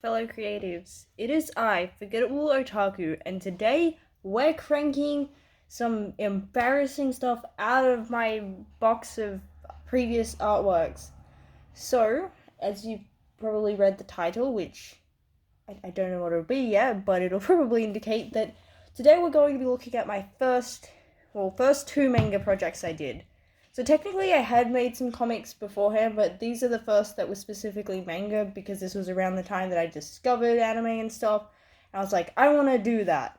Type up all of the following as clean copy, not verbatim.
fellow creatives. It is I, Forgettable Otaku, and today we're cranking some embarrassing stuff out of my box of previous artworks. So, as you've probably read the title, which I don't know what it'll be yet, but it'll probably indicate that today we're going to be looking at my first two manga projects I did. So technically I had made some comics beforehand, but these are the first that were specifically manga because this was around the time that I discovered anime and stuff. And I was like, I want to do that.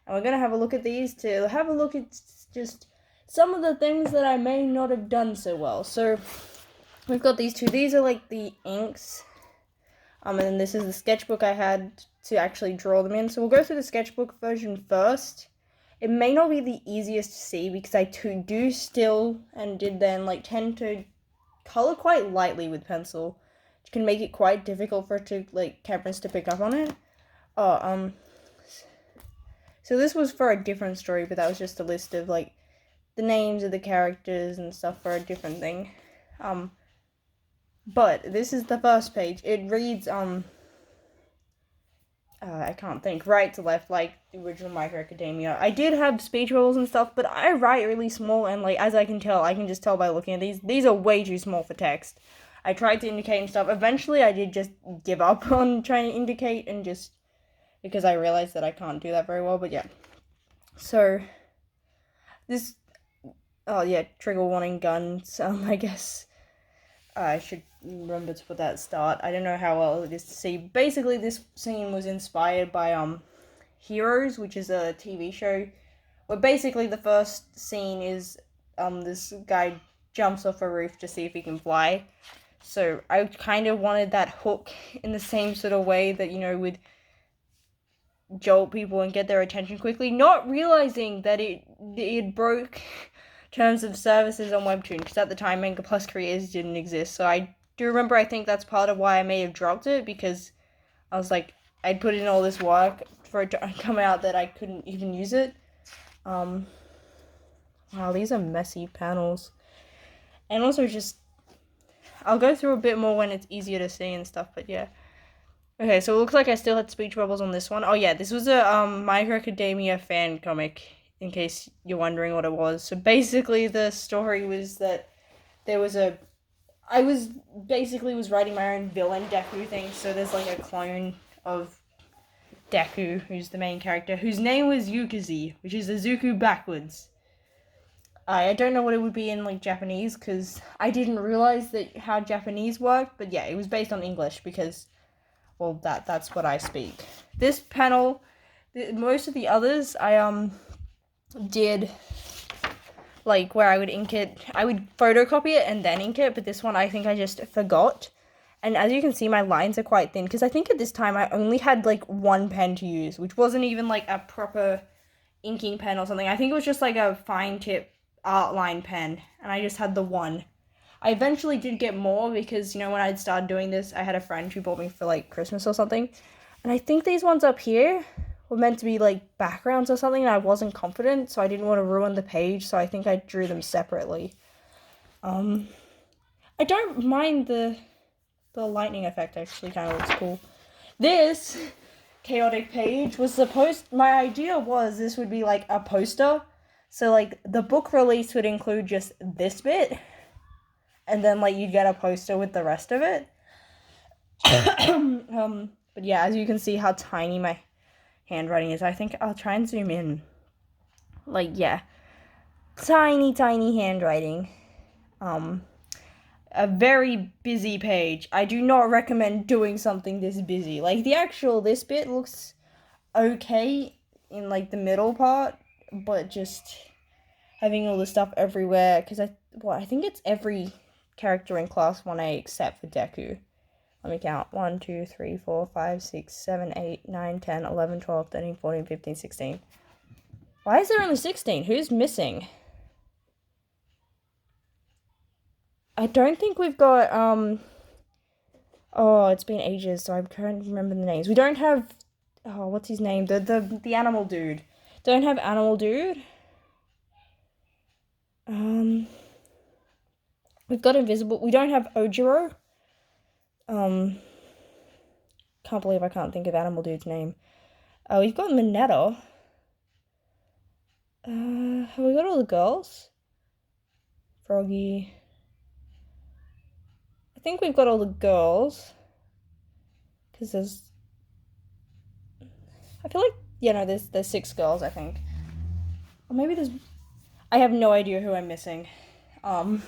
And we're going to have a look at these to have a look at just some of the things that I may not have done so well. So we've got these two. These are like the inks. And then this is the sketchbook I had to actually draw them in. So we'll go through the sketchbook version first. It may not be the easiest to see because I do still and did then tend to color quite lightly with pencil, which can make it quite difficult for cameras to pick up on it. So this was for a different story, but that was just a list of the names of the characters and stuff for a different thing. But this is the first page. It reads I can't think, right to left, like the original My Hero Academia. I did have speech bubbles and stuff, but I write really small, and as I can just tell by looking at these are way too small for text. I tried to indicate and stuff. Eventually, I did just give up on trying to indicate, and just because I realized that I can't do that very well, but yeah. So, this, trigger warning guns, I guess I should remember to put that at start. I don't know how well it is to see. Basically, this scene was inspired by Heroes, which is a TV show, where basically the first scene is this guy jumps off a roof to see if he can fly. So I kind of wanted that hook in the same sort of way that, would jolt people and get their attention quickly, not realizing that it broke terms of services on Webtoon, because at the time Manga Plus creators didn't exist. So I do remember, I think that's part of why I may have dropped it, because I was like, I'd put in all this work for it to come out that I couldn't even use it. Wow, these are messy panels. And also just, I'll go through a bit more when it's easier to see and stuff, but yeah. Okay, so it looks like I still had speech bubbles on this one. Oh yeah, this was a My Hero Academia fan comic, in case you're wondering what it was. So basically the story was that I was writing my own villain Deku thing, so there's a clone of Deku, who's the main character, whose name was Yukizi, which is Izuku backwards. I don't know what it would be in Japanese, because I didn't realize how Japanese worked, but yeah, it was based on English, because, well, that's what I speak. This panel, most of the others, I did where I would ink it, I would photocopy it and then ink it, but this one I think I just forgot. And as you can see, my lines are quite thin, because I think at this time I only had one pen to use, which wasn't even a proper inking pen or something. I think it was just a fine tip art line pen, and I just had the one. I eventually did get more because, when I'd started doing this, I had a friend who bought me for Christmas or something, and I think these ones up here were meant to be backgrounds or something, and I wasn't confident, so I didn't want to ruin the page, so I think I drew them separately. I don't mind the lightning effect, actually kind of looks cool. This chaotic page was my idea was this would be a poster, so the book release would include just this bit, and then you'd get a poster with the rest of it. But yeah, as you can see how tiny my handwriting is, I think I'll try and zoom in. Yeah, tiny handwriting. A very busy page. I do not recommend doing something this busy. This bit looks okay in the middle part, but just having all the stuff everywhere, because I think it's every character in class 1A except for Deku. Let me count. 1, 2, 3, 4, 5, 6, 7, 8, 9, 10, 11, 12, 13, 14, 15, 16. Why is there only 16? Who's missing? I don't think we've got, oh, it's been ages, so I can't remember the names. We don't have, oh, what's his name? The animal dude. Don't have animal dude. We've got invisible. We don't have Ojiro. Can't can't believe I can't think of Animal Dude's name. We've got Mineta. Have we got all the girls? Froggy. I think we've got all the girls. Because there's... I feel like, there's 6 girls, I think. Or maybe there's... I have no idea who I'm missing. Okay,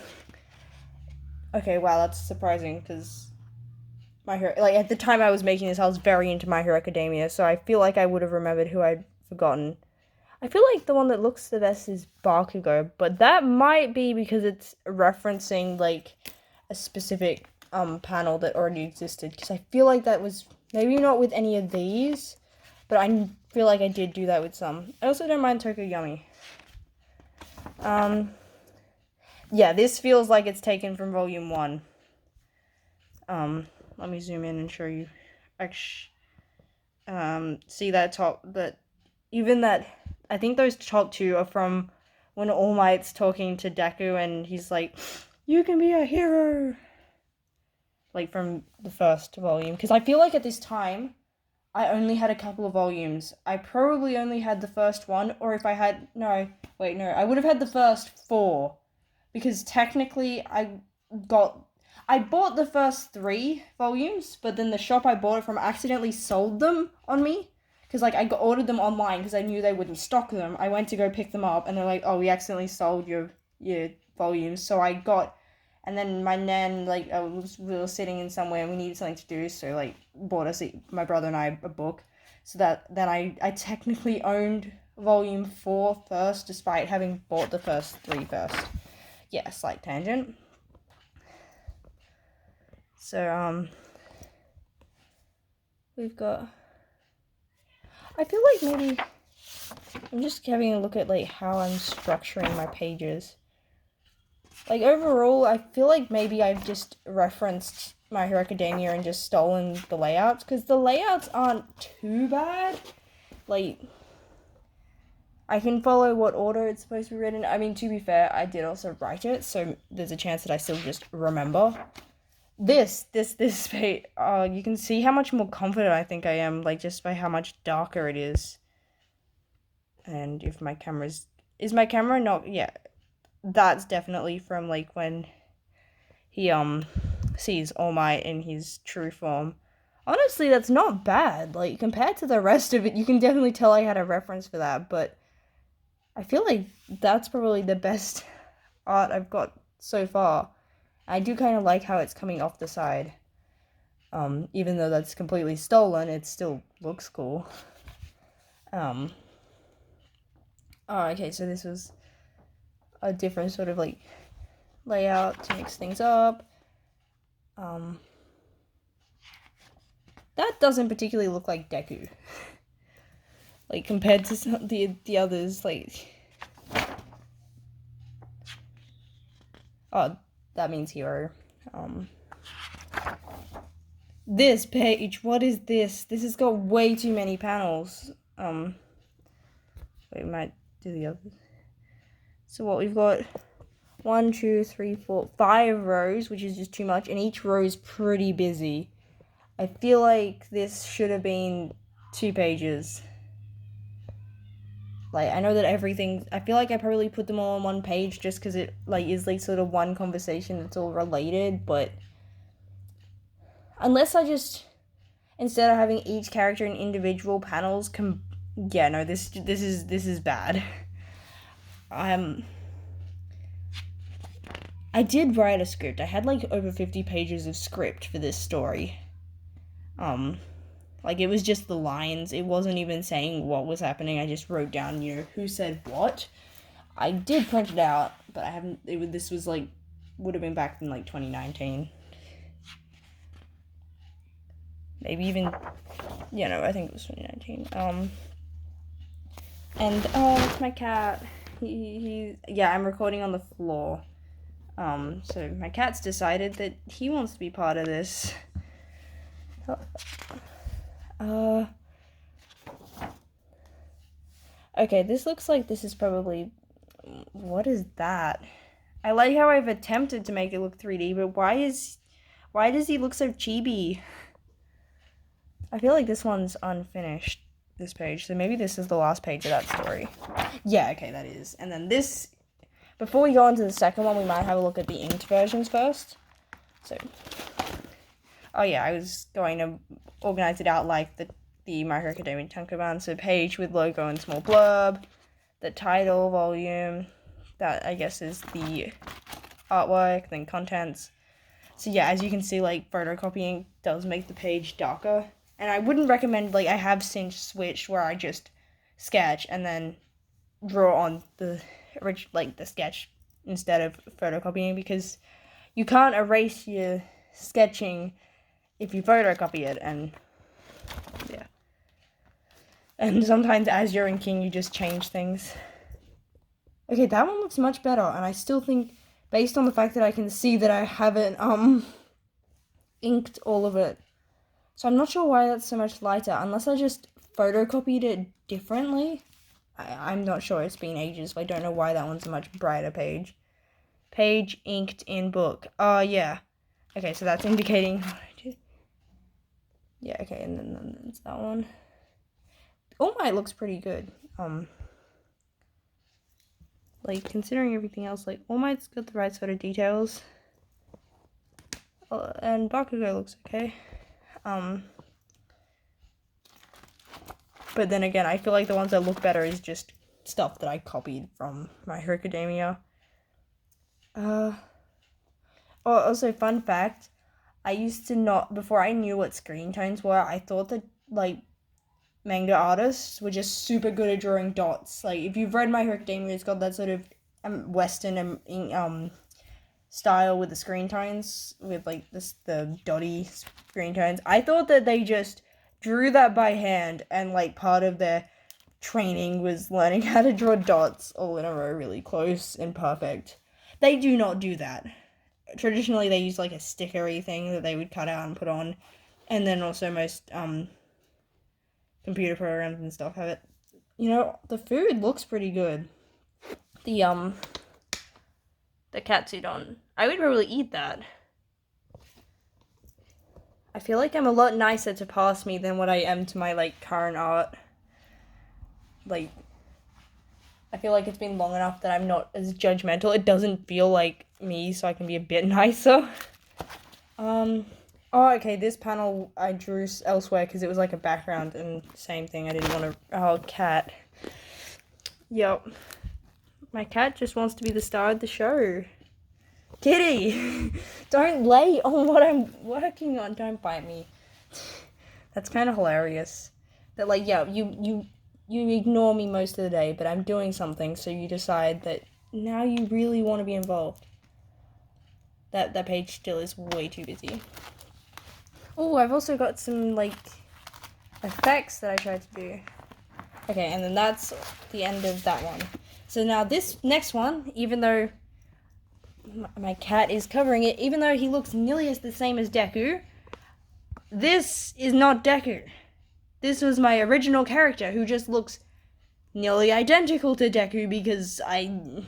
wow, that's surprising, because My Hero... Like, at the time I was making this, I was very into My Hero Academia, so I feel like I would have remembered who I'd forgotten. I feel like the one that looks the best is Bakugo, but that might be because it's referencing, like, a specific, panel that already existed, because I feel like that was... Maybe not with any of these, but I feel like I did do that with some. I also don't mind Tokoyami. Yeah, this feels like it's taken from Volume 1. Let me zoom in and show you. See that top, but even that, I think those top 2 are from when All Might's talking to Deku and he's like, "You can be a hero!" Like, from the first volume. Because I feel like at this time, I only had a couple of volumes. I probably only had the first one, or if I had... No, I would have had the first 4. Because technically, I bought the first 3 volumes, but then the shop I bought it from accidentally sold them on me. Because, like, I ordered them online because I knew they wouldn't stock them. I went to go pick them up, and they're like, "Oh, we accidentally sold your volumes." So I got... And then my nan, like, we were sitting in somewhere and we needed something to do, so, like, bought us, my brother and I, a book. So that then I technically owned Volume 4 first, despite having bought the first 3 first. Yeah, slight tangent. So, we've got... I feel like maybe... I'm just having a look at, like, how I'm structuring my pages. Like, overall, I feel like maybe I've just referenced My Hero Academia and just stolen the layouts, because the layouts aren't too bad. Like, I can follow what order it's supposed to be written. I mean, to be fair, I did also write it, so there's a chance that I still just remember. This page, you can see how much more confident I think I am, like, just by how much darker it is. And if my camera's... Is my camera not... Yeah. That's definitely from, like, when he, sees All Might in his true form. Honestly, that's not bad. Like, compared to the rest of it, you can definitely tell I had a reference for that, but I feel like that's probably the best art I've got so far. I do kind of like how it's coming off the side. Even though that's completely stolen, it still looks cool. Oh, okay, so this was a different sort of, like, layout to mix things up. That doesn't particularly look like Deku. Like, compared to some, the others, like... Oh, that means hero. This page, what is this? This has got way too many panels. Wait, we might do the others. So what we've got, 1, 2, 3, 4, 5 rows, which is just too much, and each row is pretty busy. I feel like this should have been 2 pages. Like, I know that everything, I feel like I probably put them all on 1 page just because it, like, is, like, sort of one conversation that's all related, but unless I just, instead of having each character in individual panels, yeah, no, this is bad. I did write a script. I had, like, over 50 pages of script for this story. Like, it was just the lines. It wasn't even saying what was happening. I just wrote down, who said what. I did print it out, but I haven't, this was, like, would have been back in, like, 2019. Maybe even, I think it was 2019. And, it's my cat. I'm recording on the floor. So my cat's decided that he wants to be part of this. Okay, this looks like this is probably... What is that? I like how I've attempted to make it look 3D, but why does he look so chibi? I feel like this one's unfinished, this page, so maybe this is the last page of that story. Yeah, okay, that is. And then this, before we go on to the second one, we might have a look at the inked versions first. So, oh yeah, I was going to organize it out like the My Hero Academia Tankoban page with logo and small blurb, the title, volume, that I guess is the artwork, then contents. So yeah, as you can see, like, photocopying does make the page darker. And I wouldn't recommend, like, I have since switched where I just sketch and then draw on the sketch instead of photocopying, because you can't erase your sketching if you photocopy it, and yeah. And sometimes as you're inking, you just change things. Okay, that one looks much better, and I still think, based on the fact that I can see that I haven't inked all of it, so I'm not sure why that's so much lighter, unless I just photocopied it differently. I'm not sure, it's been ages, so I don't know why that one's a much brighter page. Page inked in book. Oh, yeah. Okay, so that's indicating... Yeah, okay, and then there's that one. All Might looks pretty good. Like, considering everything else, like, All Might's got the right sort of details. And Bakugo looks okay. But then again, I feel like the ones that look better is just stuff that I copied from My Hero Academia. Also, fun fact, I used to not, before I knew what screen tones were, I thought that, like, manga artists were just super good at drawing dots. Like, if you've read My Hero Academia, it's got that sort of Western style with the screen tones, with like the dotty screen tones. I thought that they just drew that by hand, and like part of their training was learning how to draw dots all in a row really close and perfect. They do not do that. Traditionally, they use like a stickery thing that they would cut out and put on, and then also most computer programs and stuff have it. You know, the food looks pretty good. The katsudon. I would probably eat that. I feel like I'm a lot nicer to pass me than what I am to my, like, current art. Like, I feel like it's been long enough that I'm not as judgmental. It doesn't feel like me, so I can be a bit nicer. Oh, okay, this panel I drew elsewhere because it was like a background, and same thing, I didn't want to... Oh, cat. Yep. My cat just wants to be the star of the show. Kitty! Don't lay on what I'm working on. Don't bite me. That's kind of hilarious. That, like, yeah, you ignore me most of the day, but I'm doing something, so you decide that now you really want to be involved. That page still is way too busy. Oh, I've also got some, like, effects that I tried to do. Okay, and then that's the end of that one. So now this next one, even though my cat is covering it, even though he looks nearly as the same as Deku, this is not Deku. This was my original character, who just looks nearly identical to Deku because I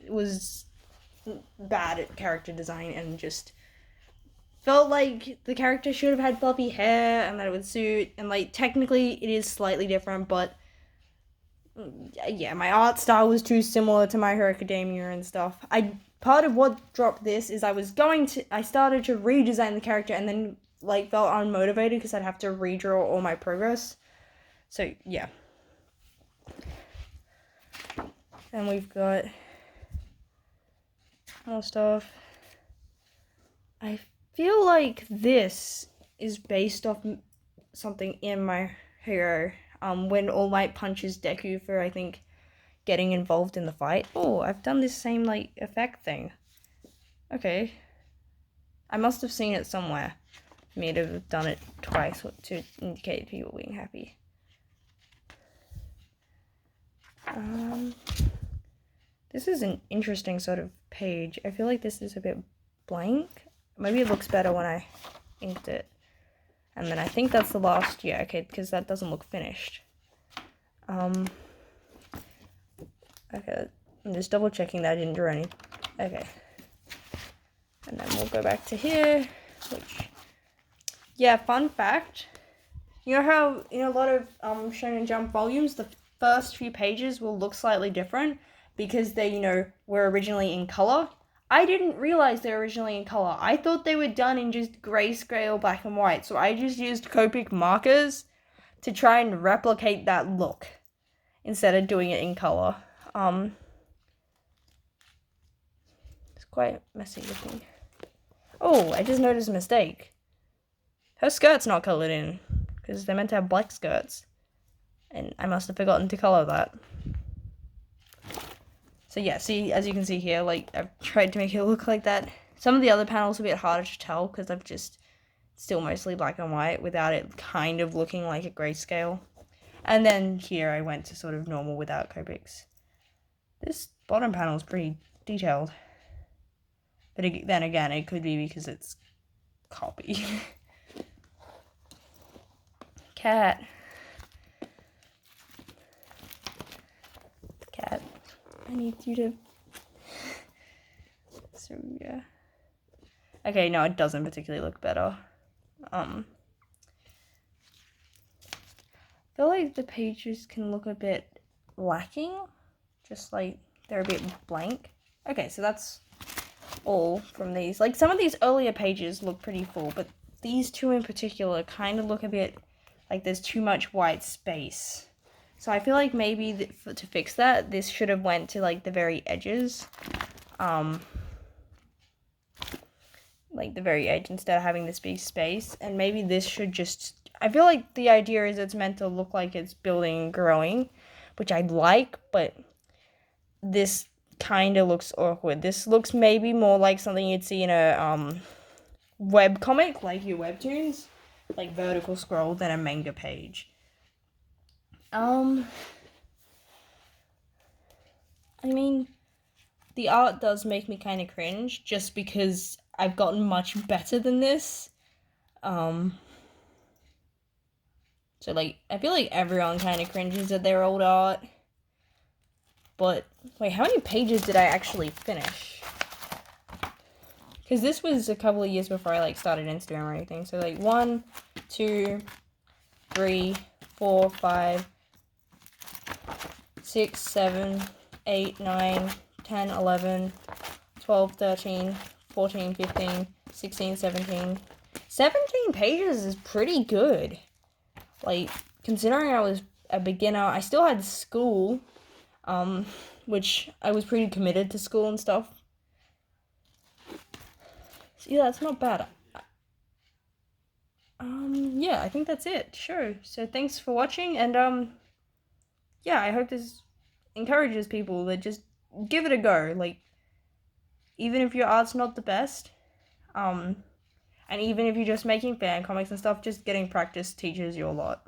was bad at character design and just felt like the character should have had fluffy hair and that it would suit, and like technically it is slightly different, but yeah, my art style was too similar to My Hero Academia and stuff. Part of what dropped this is I started to redesign the character and then like felt unmotivated because I'd have to redraw all my progress. So yeah. And we've got more stuff. I feel like this is based off something in My Hero. When All Might punches Deku for, I think, getting involved in the fight. Oh, I've done this same, like, effect thing. Okay. I must have seen it somewhere for me to have done it twice to indicate people being happy. This is an interesting sort of page. I feel like this is a bit blank. Maybe it looks better when I inked it. And then I think that's the last, yeah, okay, because that doesn't look finished. Okay, I'm just double checking that I didn't draw any. Okay. And then we'll go back to here, which, yeah, fun fact, You know how in a lot of Shonen Jump volumes, the first few pages will look slightly different because they, were originally in color? I didn't realize they were originally in color. I thought they were done in just grayscale black and white, so I just used Copic markers to try and replicate that look instead of doing it in color. It's quite messy looking. Oh, I just noticed a mistake. Her skirt's not colored in, because they're meant to have black skirts. And I must have forgotten to color that. So yeah, see, as you can see here, like, I've tried to make it look like that. Some of the other panels are a bit harder to tell, because I've just still mostly black and white, without it kind of looking like a grayscale. And then here I went to sort of normal without Copics. This bottom panel is pretty detailed. But then again, it could be because it's copy. Cat. I need you to... So, yeah. Okay, no, it doesn't particularly look better. I feel like the pages can look a bit lacking. Just like they're a bit blank. Okay, so that's all from these. Like, some of these earlier pages look pretty full, but these two in particular kind of look a bit like there's too much white space. So I feel like maybe to fix that, this should have went to like the very edges. Like the very edge instead of having this big space. And maybe this should just... I feel like the idea is it's meant to look like it's building and growing, which I'd like, but this kind of looks awkward. This looks maybe more like something you'd see in a web comic, like your webtoons, like vertical scroll, than a manga page. I mean, the art does make me kind of cringe, just because I've gotten much better than this. So, like, I feel like everyone kind of cringes at their old art. But, wait, how many pages did I actually finish? Because this was a couple of years before I, like, started Instagram or anything. So, like, 1, 2, 3, 4, 5, 6, 7, 8, 9, 10, 11, 12, 13, 14, 15, 16, 17. 17 pages is pretty good. Like, considering I was a beginner, I still had school, which I was pretty committed to school and stuff. So yeah, that's not bad. Yeah, I think that's it. Sure. So thanks for watching, and yeah, I hope this encourages people to just give it a go. Like, even if your art's not the best, and even if you're just making fan comics and stuff, just getting practice teaches you a lot.